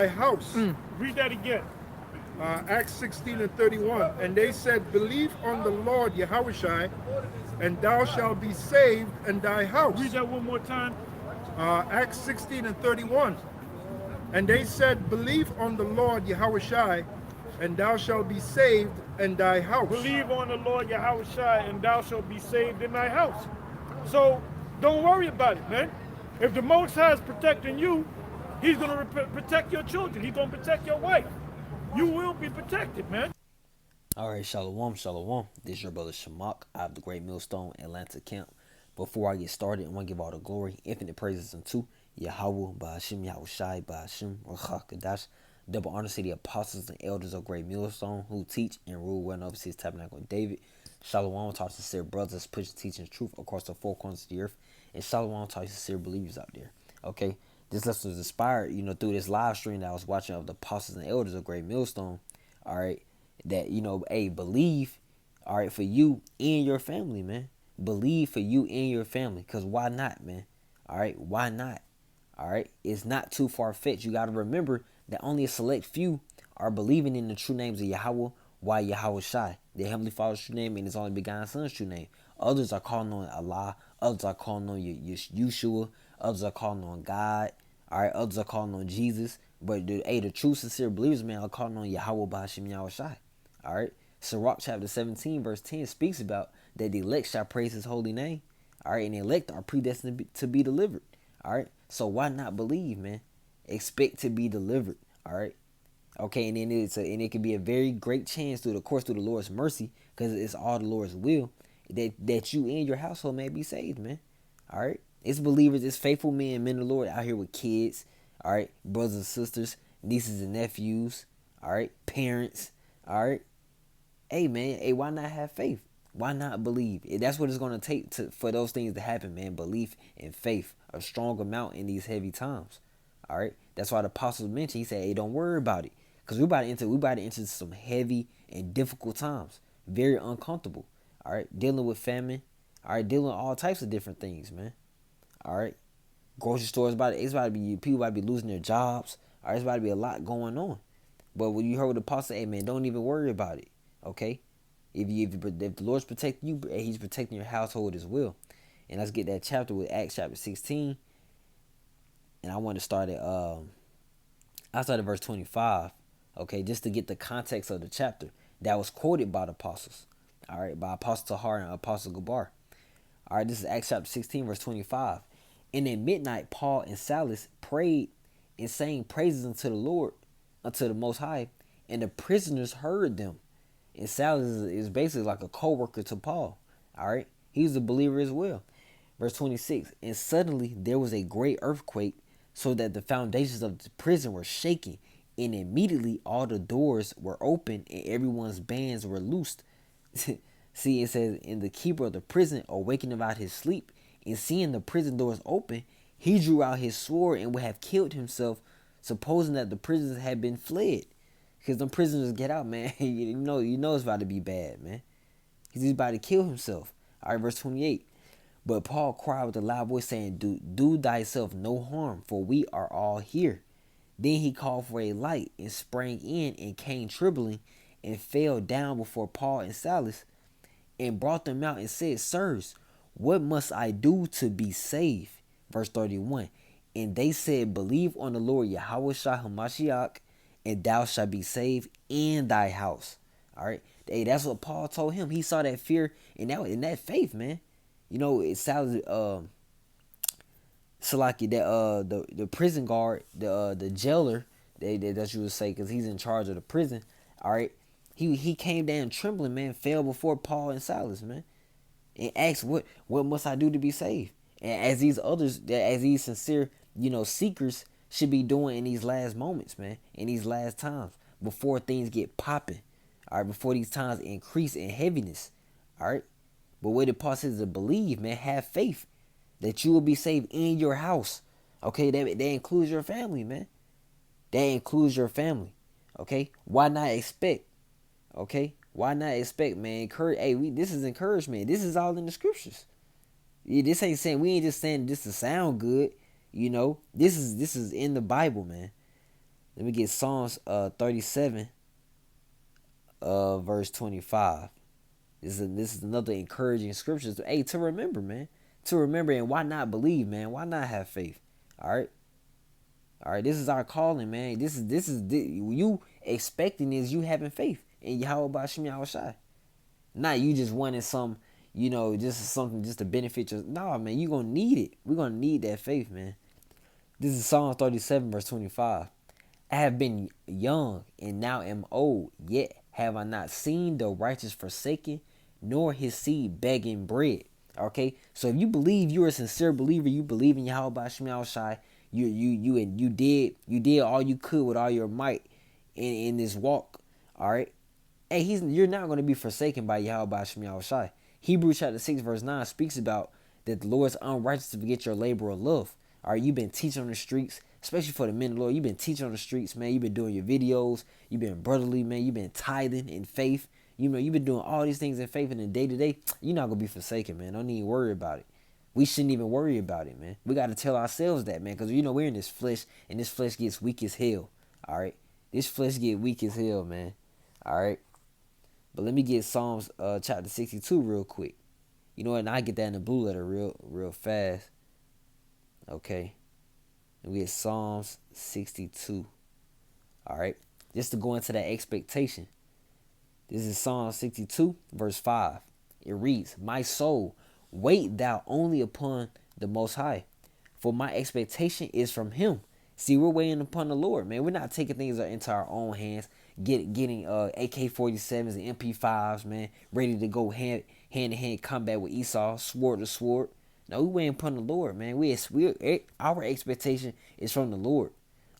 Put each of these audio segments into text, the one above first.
house. Read that again. Acts 16 and 31. And they said, believe on the Lord Yahushai, and thou shalt be saved and thy Read house. that one more time. Acts 16 and 31. And they said, believe on the Lord Yahushai, and thou shalt be saved and thy house. Believe on the Lord Yahushua, and thou shalt be saved in thy house. So don't worry about it, man. If the Most High is protecting you, He's going to protect your children. He's going to protect your wife. You will be protected, man. Alright, Shalom, Shalom. This is your brother Shamak out of the Great Millstone Atlanta camp. Before I get started, I want to give all the glory, infinite praises unto Yahweh, Ba'ashim, Yahushai, Ba'ashim, Ruach Kadash. Double honor to the apostles and elders of Great Millstone who teach and rule well in overseas tabernacle of David. Shalom to our sincere brothers pushing teaching truth across the four corners of the earth. And shalom to our sincere believers out there. Okay, this lesson was inspired, through this live stream that I was watching of the apostles and elders of Great Millstone. All right, that hey, believe, all right, for you and your family, man. Believe for you and your family, cause why not, man? All right, why not? All right, it's not too far fetched. You got to remember that only a select few are believing in the true names of Yahweh, why Yahweh Shai, the Heavenly Father's true name and His only begotten Son's true name. Others are calling on Allah. Others are calling on Yeshua. Others are calling on God. All right, others are calling on Jesus. But the true sincere believers, man, are calling on Yahweh Ba'ashim Yahweh Shai. All right, Sirach chapter 17 verse 10 speaks about that the elect shall praise His holy name. All right, and the elect are predestined to be delivered. All right, so why not believe, man? Expect to be delivered. All right, okay, and then it can be a very great chance through the Lord's mercy, because it's all the Lord's will that you and your household may be saved, man. All right, it's believers, it's faithful men of the Lord out here with kids. All right, brothers and sisters, nieces and nephews. All right, parents. All right, hey man, hey, why not have faith? Why not believe? That's what it's gonna take for those things to happen, man. Belief and faith, a strong amount in these heavy times. All right, that's why the apostles mentioned. He said, "Hey, don't worry about it, cause we about to enter some heavy and difficult times, very uncomfortable. All right, dealing with famine. All right, dealing with all types of different things, man. All right, grocery stores it's about to be people about to be losing their jobs. All right, it's about to be a lot going on. But when you heard the apostle say, hey man, don't even worry about it. Okay, if the Lord's protecting you, He's protecting your household as well. And let's get that chapter with Acts chapter 16. And I want to start at I started verse 25. Okay, just to get the context of the chapter that was quoted by the apostles. All right, by Apostle Tahar and Apostle Gabar. All right, this is Acts chapter 16, verse 25. And at midnight, Paul and Silas prayed and sang praises unto the Lord, unto the Most High, and the prisoners heard them. And Silas is basically like a co-worker to Paul. All right, he's a believer as well. Verse 26. And suddenly there was a great earthquake, so that the foundations of the prison were shaking, and immediately all the doors were open and everyone's bands were loosed. See, it says, and the keeper of the prison, awakened about his sleep, and seeing the prison doors open, he drew out his sword and would have killed himself, supposing that the prisoners had been fled. Because them prisoners get out, man. you know it's about to be bad, man. He's about to kill himself. All right, verse 28. But Paul cried with a loud voice, saying, do thyself no harm, for we are all here. Then he called for a light and sprang in and came trembling and fell down before Paul and Silas and brought them out and said, sirs, what must I do to be saved? Verse 31. And they said, believe on the Lord Yahweh Shai HaMashiach, and thou shalt be saved in thy house. All right. Hey, that's what Paul told him. He saw that fear and that faith, man. It sounds Salaki that the prison guard, the jailer, that you would say, because he's in charge of the prison. All right, he came down trembling, man, fell before Paul and Silas, man, and asked, what must I do to be saved? And as these others, as these sincere, seekers should be doing in these last moments, man, in these last times, before things get popping. All right, before these times increase in heaviness. All right. But what the Paul says to believe, man, have faith that you will be saved in your house. Okay, that includes your family, man. That includes your family. Okay, why not expect? Okay, why not expect, man? Encourage. Hey, this is encouragement. This is all in the scriptures. Yeah, this ain't saying, we ain't just saying this to sound good. This is in the Bible, man. Let me get Psalms 37, verse 25. This is another encouraging scripture. Hey, to remember, man. To remember, and why not believe, man? Why not have faith? All right. All right, this is our calling, man. This is you expecting is you having faith in Yahweh Bashim Yahushai. Not you just wanting some, just something just to benefit you. Nah, man, you gonna need it. We're gonna need that faith, man. This is Psalm 37, verse 25. I have been young and now am old, yet have I not seen the righteous forsaken, nor his seed begging bread. Okay, so if you believe, you're a sincere believer, you believe in Yahweh Bashim Yahushai, you did all you could with all your might in this walk. All right, hey, you're not going to be forsaken by Yahweh Bashim Yahushai. Hebrews chapter 6 verse 9 speaks about that the Lord's unrighteous to forget your labor of love. All right, you've been teaching on the streets, especially for the men of the Lord. You've been teaching on the streets, man. You've been doing your videos. You've been brotherly, man. You've been tithing in faith. You've been doing all these things in faith in the day to day. You're not gonna be forsaken, man. Don't even worry about it. We shouldn't even worry about it, man. We got to tell ourselves that, man, because we're in this flesh, and this flesh gets weak as hell. All right, this flesh get weak as hell, man. All right, but let me get Psalms chapter 62 real quick. You know what? And I get that in the blue letter real fast. Okay, and we get Psalms 62. All right, just to go into that expectation. This is Psalm 62, verse 5. It reads, "My soul, wait thou only upon the Most High, for my expectation is from Him." See, we're waiting upon the Lord, man. We're not taking things into our own hands, getting AK-47s and MP5s, man, ready to go hand to hand combat with Esau, sword to sword. No, we waiting upon the Lord, man. Our expectation is from the Lord.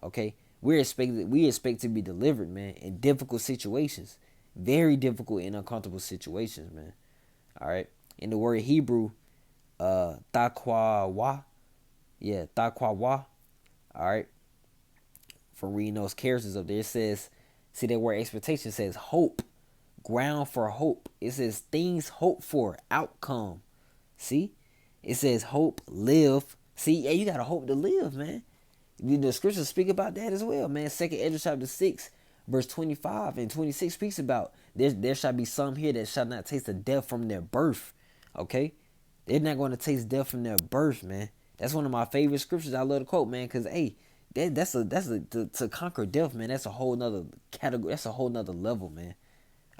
Okay, we expect to be delivered, man, in difficult situations, very difficult and uncomfortable situations, man. All right. In the word Hebrew, taqwa, taqwa. All right. From reading those characters up there, it says, see that word expectation says hope, ground for hope. It says things hoped for, outcome. See, it says hope, live. See, yeah, you gotta hope to live, man. The scriptures speak about that as well, man. 2 Ezra chapter 6, verse 25 and 26 speaks about there shall be some here that shall not taste the death from their birth. Okay, they're not going to taste death from their birth, man. That's one of my favorite scriptures. I love to quote, man, because hey, to conquer death, man. That's a whole nother category. That's a whole nother level, man.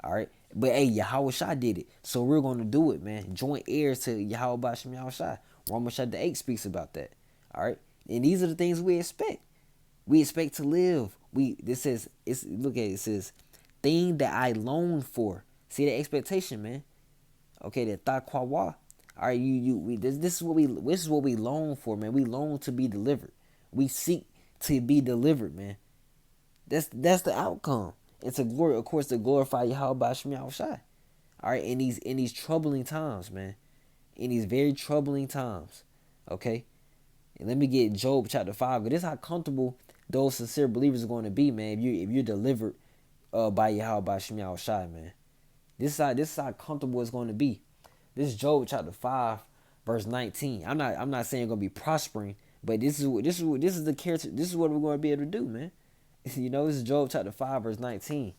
All right, but hey, Yahweh Shai did it, so we're going to do it, man. Joint heirs to Yahweh Bashim Yahweh Shai. Romans chapter 8 speaks about that. All right, and these are the things we expect. We expect to live. It says thing that I long for. See the expectation, man. Okay, that taqwa. All right, this is what we long for, man. We long to be delivered. We seek to be delivered, man. That's the outcome. It's a glory, of course, to glorify Yahweh Bashim Yahushai. All right, in these troubling times, man. In these very troubling times. Okay? And let me get Job chapter 5. But this is how comfortable those sincere believers are going to be, man, if you're delivered by Yahweh Bashim Yahushai, man. This is how comfortable it's going to be. This is Job chapter 5, verse 19. I'm not saying you're gonna be prospering, but this is the character. This is what we're going to be able to do, man. This is Job chapter 5, verse 19.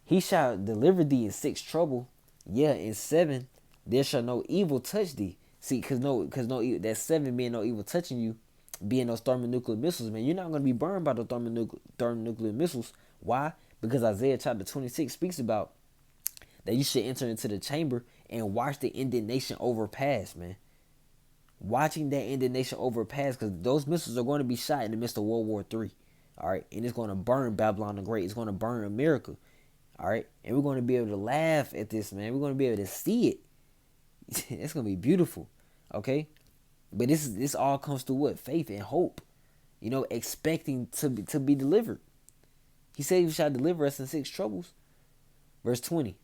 He shall deliver thee in 6 trouble. Yeah, in 7 there shall no evil touch thee. See, cause that 7 being no evil touching you, being those thermonuclear missiles, man. You're not going to be burned by the thermonuclear missiles. Why? Because Isaiah chapter 26 speaks about that you should enter into the chamber and watch the indignation overpass, man. Watching that indignation overpass, because those missiles are going to be shot in the midst of World War III. All right, and it's going to burn Babylon the Great. It's going to burn America. All right, and we're going to be able to laugh at this, man. We're going to be able to see it. It's going to be beautiful. Okay, but this all comes through what? Faith and hope. Expecting to be delivered. He said he shall deliver us in 6 troubles. Verse 20.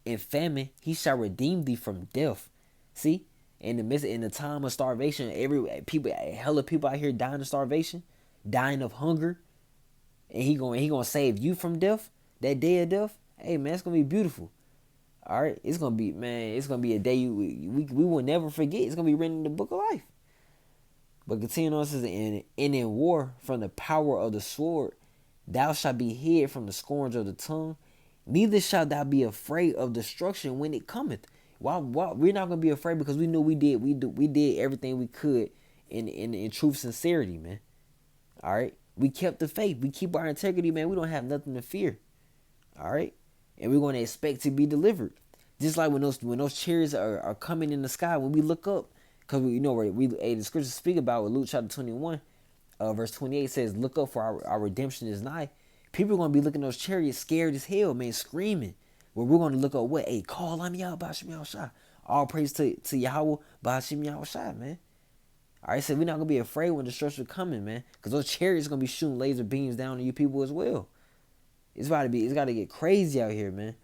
In famine he shall redeem thee from death. See, in the time of starvation, hella people out here dying of starvation, dying of hunger, and he gonna save you from death, that day of death. Hey, man, it's gonna be beautiful. All right, it's gonna be a day we will never forget. It's gonna be written in the book of life. But continuing on, it says, and in war, from the power of the sword, thou shalt be hid from the scourge of the tongue. Neither shalt thou be afraid of destruction when it cometh. Why we're not gonna be afraid because we knew we did everything we could in truth, sincerity, man. All right, we kept the faith, we keep our integrity, man. We don't have nothing to fear. All right, and we're gonna expect to be delivered. Just like when those chariots are coming in the sky, when we look up, because we know where the scriptures speak about with Luke chapter 21, verse 28 says, "Look up, for our redemption is nigh." People are gonna be looking at those chariots scared as hell, man, screaming. Well, we're gonna look up what? Hey, call on me out, Bashim Yahushua. All praise to Yahweh, Bashim Yahushua, man. All right, so we're not gonna be afraid when destruction is coming, man, because those chariots gonna be shooting laser beams down on you people as well. It's got to get crazy out here, man.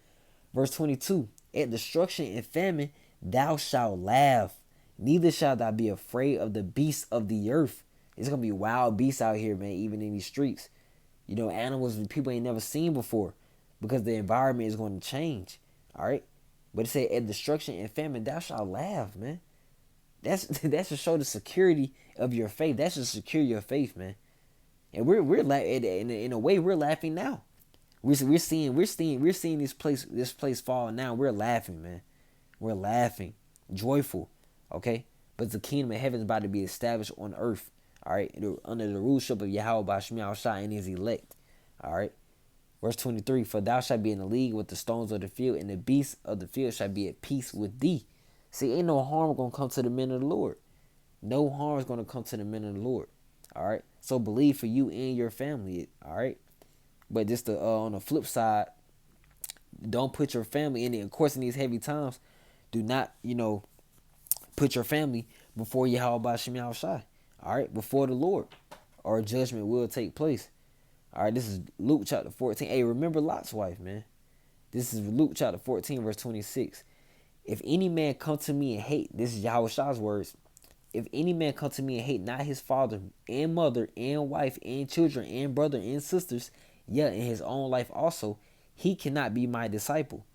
Verse 22, at destruction and famine, thou shalt laugh. Neither shalt thou be afraid of the beasts of the earth. It's going to be wild beasts out here, man, even in these streets. You know, animals that people ain't never seen before because the environment is going to change. All right? But it said, at destruction and famine, thou shalt laugh, man. That's to show the security of your faith. That's to secure your faith, man. And we're in a way, we're laughing now. We're seeing this place fall now. We're laughing, man. We're laughing, joyful, okay. But the kingdom of heaven is about to be established on earth, all right, under the rulership of Yahweh Bashim Yahushua and his elect, all right. Verse 23: For thou shalt be in the league with the stones of the field, and the beasts of the field shall be at peace with thee. See, ain't no harm gonna come to the men of the Lord. No harm is gonna come to the men of the Lord, all right. So believe for you and your family, all right. But just on the flip side, don't put your family in it. Of course, in these heavy times, do not, put your family before Yahweh Bashim Yahushua. All right, before the Lord, or judgment will take place. All right, this is Luke chapter 14. Hey, remember Lot's wife, man. This is Luke chapter 14, verse 26. If any man come to me and hate, this is Yahushua's words. If any man come to me and hate not his father and mother and wife and children and brother and sisters, yet in his own life also, he cannot be my disciple.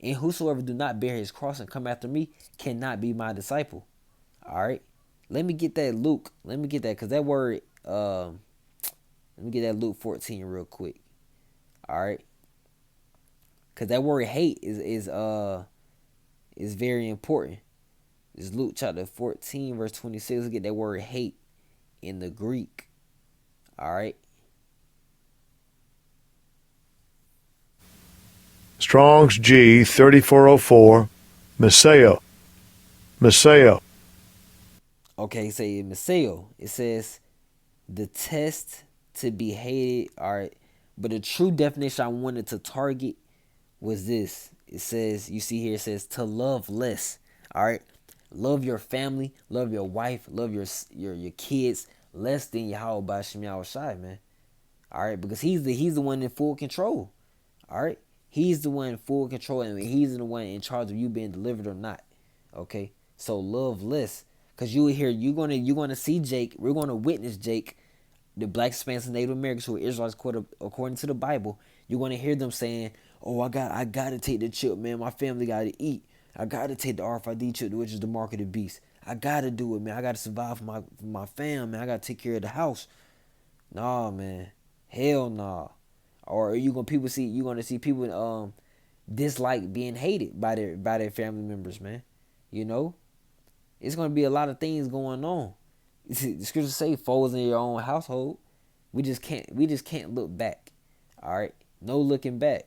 And whosoever do not bear his cross and come after me cannot be my disciple. All right. Let me get that Luke. Let me get that, because that word, let me get that Luke 14 real quick. All right. Because that word hate is very important. It's Luke chapter 14, verse 26. Let's get that word hate in the Greek. All right. Strong's G 3404, Messiah. Okay, say Messiah. It says the test to be hated. All right. But the true definition I wanted to target was this. It says, you see here, it says to love less. All right. Love your family, love your wife, love your kids less than Yahweh Bashim Yahushua, man. All right, because he's the one in full control. All right, he's the one in full control, and he's the one in charge of you being delivered or not. Okay, so love less, because you're gonna see Jake. We're gonna witness Jake, the black Hispanics and Native Americans who are Israelites according to the Bible. You're gonna hear them saying, "Oh, I gotta take the chip, man. My family gotta eat. I gotta take the RFID chip, which is the mark of the beast. I gotta do it, man. I gotta survive for my fam, man. I gotta take care of the house." Nah, man. Hell nah. Or you're gonna see people dislike being hated by their family members, man. You know? It's gonna be a lot of things going on. The scriptures say foes in your own household. We just can't look back. All right? No looking back.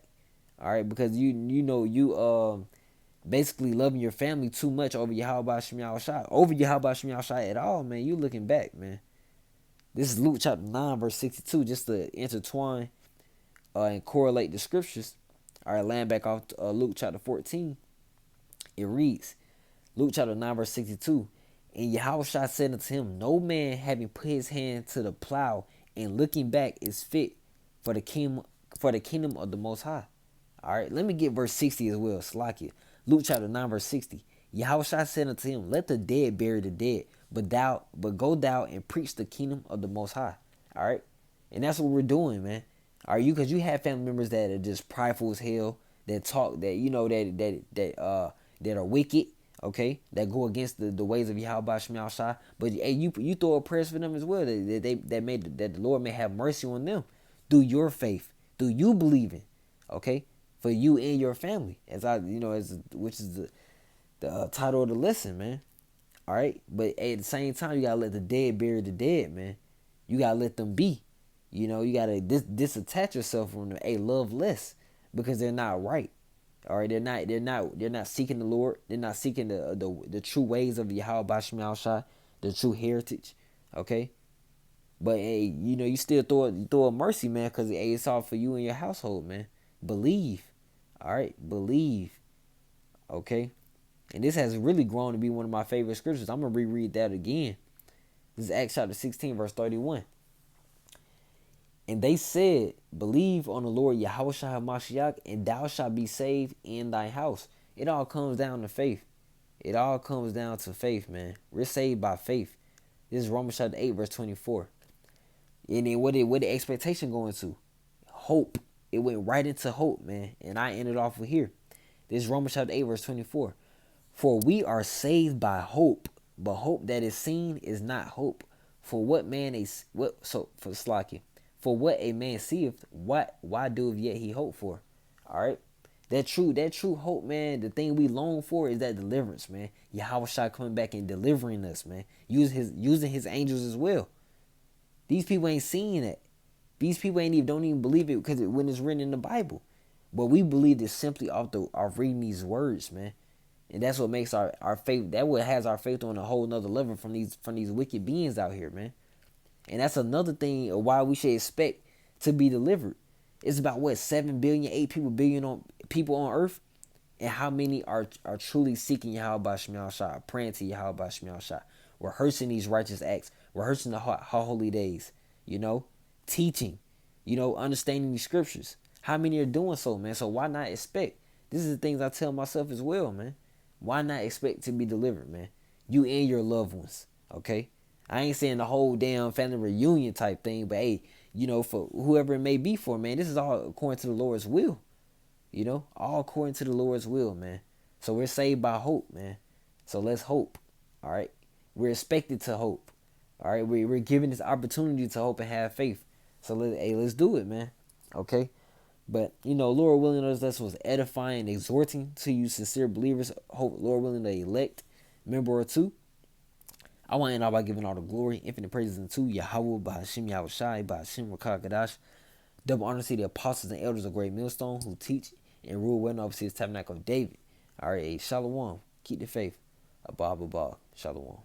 All right, because you basically loving your family too much over Yahweh Bashim Yahushua. Over Yahweh Bashim Yahushua at all, man. You looking back, man. This is Luke chapter 9, verse 62, just to intertwine and correlate the scriptures. All right, land back off Luke chapter 14. It reads, Luke chapter 9, verse 62. And Yahushua said unto him, No man having put his hand to the plow and looking back is fit for the kingdom of the Most High. All right, let me get verse 60 as well. Slack it. Luke chapter 9, verse 60. Yahushua said unto him, Let the dead bury the dead, but go thou and preach the kingdom of the Most High. All right, and that's what we're doing, man. Are you? Because you have family members that are just prideful as hell, that talk, that that are wicked. okay, that go against the ways of Yahweh Shema Shai. But hey, you throw a prayer for them as well, that the Lord may have mercy on them through your faith, through you believing, okay, for you and your family, as I as which is the title of the lesson, man. All right, but at the same time, you gotta let the dead bury the dead, man. You gotta let them be. You gotta disattach yourself from them. Hey, love less because they're not right. All right, they're not seeking the Lord. They're not seeking the true ways of Yahweh Bashim Shai, the true heritage. Okay, but hey, you still throw a mercy, man, because hey, it's all for you and your household, man. Believe, all right, believe. Okay, and this has really grown to be one of my favorite scriptures. I'm gonna reread that again. This is Acts chapter 16, verse 31. And they said, believe on the Lord Yahweh HaMashiach, and thou shalt be saved in thy house. It all comes down to faith. It all comes down to faith, man. We're saved by faith. This is Romans chapter 8, verse 24. And then what the expectation going to? Hope. It went right into hope, man. And I ended off with here. This is Romans chapter 8, verse 24. For we are saved by hope, but hope that is seen is not hope. For what a man seeth, why doeth yet he hope for? All right, that true hope, man. The thing we long for is that deliverance, man. Yahweh Shai coming back and delivering us, man. Using his angels as well. These people ain't seeing that. These people don't even believe it because when it's written in the Bible. But we believe it simply off reading these words, man. And that's what makes our faith. That what has our faith on a whole nother level from these wicked beings out here, man. And that's another thing of why we should expect to be delivered. It's about what 7 billion, 8 billion people on earth, and how many are truly seeking Yahweh Shema Shai, praying to Yahweh Shema Shai, rehearsing these righteous acts, rehearsing the holy days, teaching, understanding these scriptures. How many are doing so, man? So why not expect? This is the things I tell myself as well, man. Why not expect to be delivered, man? You and your loved ones, okay? I ain't saying the whole damn family reunion type thing, but hey, for whoever it may be for, man, this is all according to the Lord's will. All according to the Lord's will, man. So we're saved by hope, man. So let's hope, all right? We're expected to hope, all right? We're given this opportunity to hope and have faith. So let's do it, man, okay? But, Lord willing, this lesson was edifying, exhorting to you sincere believers. Hope, Lord willing, the elect member or two. I want to end off by giving all the glory, infinite praises unto Yahweh, Bahashim Yahweh Shai, Bahashim Rakah Gadash. Double honor to the apostles and elders of Great Millstone who teach and rule well over his tabernacle of David. All right, shalom. Keep the faith. Abba, Abba, Shalom.